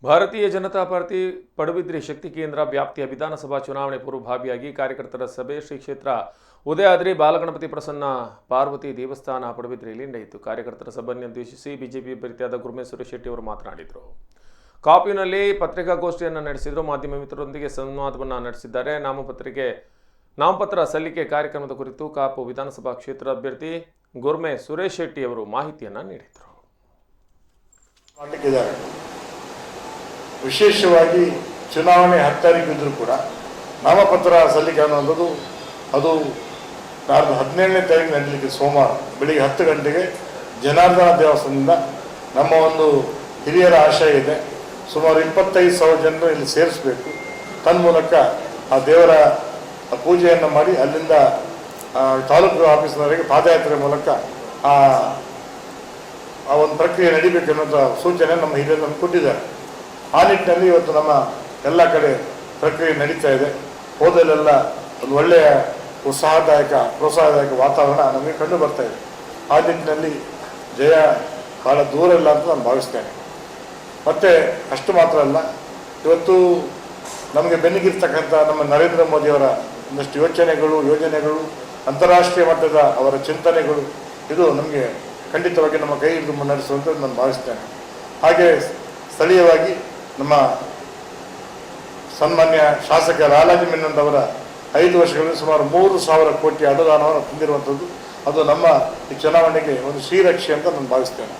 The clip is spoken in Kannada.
ಭಾರತೀಯ ಜನತಾ ಪಾರ್ಟಿ ಪಡುಬಿದ್ರಿ ಶಕ್ತಿ ಕೇಂದ್ರ ವ್ಯಾಪ್ತಿಯ ವಿಧಾನಸಭಾ ಚುನಾವಣೆ ಪೂರ್ವಭಾವಿಯಾಗಿ ಕಾರ್ಯಕರ್ತರ ಸಭೆ ಶ್ರೀ ಕ್ಷೇತ್ರ ಉದಯಾದ್ರಿ ಬಾಲಗಣಪತಿ ಪ್ರಸನ್ನ ಪಾರ್ವತಿ ದೇವಸ್ಥಾನ ಪಡುಬಿದ್ರಿಯಲ್ಲಿ ನಡೆಯಿತು. ಕಾರ್ಯಕರ್ತರ ಸಭೆಯನ್ನು ಉದ್ದೇಶಿಸಿ ಬಿಜೆಪಿ ಅಭ್ಯರ್ಥಿಯಾದ ಗುರುಮೇಶ್ ಸುರೇಶ್ ಶೆಟ್ಟಿ ಅವರು ಮಾತನಾಡಿದರು. ಕಾಪಿನಲ್ಲಿ ಪತ್ರಿಕಾಗೋಷ್ಠಿಯನ್ನು ನಡೆಸಿದರು. ಮಾಧ್ಯಮ ಮಿತ್ರರೊಂದಿಗೆ ಸಂವಾದವನ್ನು ನಡೆಸಿದ್ದಾರೆ. ನಾಮಪತ್ರ ಸಲ್ಲಿಕೆ ಕಾರ್ಯಕ್ರಮದ ಕುರಿತು ಕಾಪು ವಿಧಾನಸಭಾ ಕ್ಷೇತ್ರ ಅಭ್ಯರ್ಥಿ ಗುರುಮೇಶ್ ಸುರೇಶ್ ಶೆಟ್ಟಿ ಅವರು ಮಾಹಿತಿಯನ್ನು ನೀಡಿದರು. ವಿಶೇಷವಾಗಿ ಚುನಾವಣೆ 10 ತಾರೀಕು ಇದ್ರೂ ಕೂಡ ನಾಮಪತ್ರ ಸಲ್ಲಿಕೆ ಅನ್ನೋದು ಅದು ನಾಡ್ದು 17ನೇ ತಾರೀಕು ನಡೆಯಲಿಕ್ಕೆ ಸೋಮವಾರ ಬೆಳಿಗ್ಗೆ 10 ಗಂಟೆಗೆ ಜನಾರ್ದನ ದೇವಸ್ಥಾನದಿಂದ ನಮ್ಮ ಒಂದು ಹಿರಿಯರ ಆಶಯ ಇದೆ. ಸುಮಾರು 25,000 ಜನರು ಇಲ್ಲಿ ಸೇರಿಸಬೇಕು. ತನ್ಮೂಲಕ ಆ ದೇವರ ಪೂಜೆಯನ್ನು ಮಾಡಿ ಅಲ್ಲಿಂದ ತಾಲೂಕು ಆಫೀಸ್ನವರೆಗೆ ಪಾದಯಾತ್ರೆ ಮೂಲಕ ಆ ಒಂದು ಪ್ರಕ್ರಿಯೆ ನಡೀಬೇಕು ಅನ್ನೋದು ಸೂಚನೆ ನಮ್ಮ ಹಿರಿಯರು ನಮ್ಗೆ ಕೊಟ್ಟಿದ್ದಾರೆ. ಆ ನಿಟ್ಟಿನಲ್ಲಿ ಇವತ್ತು ನಮ್ಮ ಎಲ್ಲ ಕಡೆ ಪ್ರಕ್ರಿಯೆ ನಡೀತಾ ಇದೆ. ಹೋದಲ್ಲೆಲ್ಲ ಒಂದು ಒಳ್ಳೆಯ ಪ್ರೋತ್ಸಾಹದಾಯಕ ವಾತಾವರಣ ನಮಗೆ ಕಂಡು ಬರ್ತಾ ಇದೆ. ಆ ನಿಟ್ಟಿನಲ್ಲಿ ಜಯ ಭಾಳ ದೂರ ಇಲ್ಲ ಅಂತ ನಾನು ಭಾವಿಸ್ತೇನೆ. ಮತ್ತು ಅಷ್ಟು ಮಾತ್ರ ಅಲ್ಲ, ಇವತ್ತು ನಮಗೆ ಬೆನ್ನಿಗಿರ್ತಕ್ಕಂಥ ನಮ್ಮ ನರೇಂದ್ರ ಮೋದಿಯವರ ಒಂದಷ್ಟು ಯೋಜನೆಗಳು ಅಂತಾರಾಷ್ಟ್ರೀಯ ಮಟ್ಟದ ಅವರ ಚಿಂತನೆಗಳು ಇದು ನಮಗೆ ಖಂಡಿತವಾಗಿ ನಮ್ಮ ಕೈ ಹಿಡಿದು ಮುನ್ನಡೆಸುವಂಥದ್ದು ನಾನು ಭಾವಿಸ್ತೇನೆ. ಹಾಗೆ ಸ್ಥಳೀಯವಾಗಿ ನಮ್ಮ ಸನ್ಮಾನ್ಯ ಶಾಸಕ ಲಾಲಾಜಿ ಮೆನನ್ ಅವರ 5 ವರ್ಷಗಳಲ್ಲಿ ಸುಮಾರು 3,000 ಕೋಟಿ ಅನುದಾನವನ್ನು ತಂದಿರುವಂಥದ್ದು ಅದು ನಮ್ಮ ಈ ಚುನಾವಣೆಗೆ ಒಂದು ಶ್ರೀರಕ್ಷೆ ಅಂತ ನಾನು ಭಾವಿಸ್ತೇನೆ.